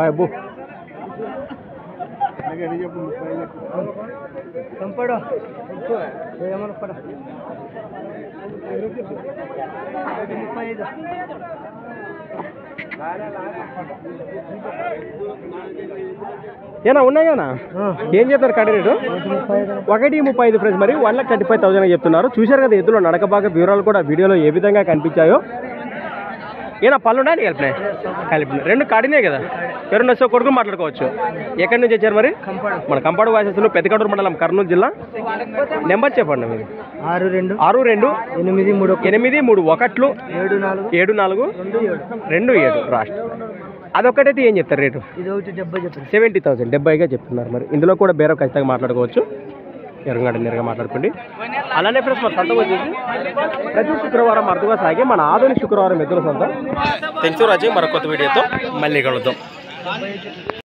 అబ్బో కంపడో ఏమన్నా పడ 35 ఏనా ఉన్నాయనా ఏం చెప్తారు కడి రేటు 135 ఫ్రెండ్స్ మరి 1,35,000 చెప్తున్నారు. చూశారు కదా ఎద్దులో నడక బాగా వివరాలు కూడా వీడియోలో ఏ విధంగా కనిపించాయో. ఏనా పళ్ళు ఉండాలి కలిపిన రెండు కాడినే కదా ఎవరు వస్తే కొడుకు మాట్లాడుకోవచ్చు. ఎక్కడి నుంచి వచ్చారు మరి? మన కంపాడు వాసెస్లో పెద్దకడూరు మండలం కర్నూలు జిల్లా. నెంబర్ చెప్పండి మీరు. 6283817427 రాష్ట్రం. అదొక్కటైతే ఏం చెప్తారు రేటు? 70,000 70గా చెప్తున్నారు. మరి ఇందులో కూడా బేరం ఖచ్చితంగా మాట్లాడుకోవచ్చు. ఎరంగంట నేరుగా మాట్లాడుకోండి. అలానే ఫ్రెండ్స్ మన సంత వచ్చేసి ప్రతి శుక్రవారం అరుదుగా సాగే మన ఆధునిక శుక్రవారం ఎద్దుల సంత. Thanks for watching. మరొక కొత్త వీడియోతో మళ్ళీ కలుద్దాం.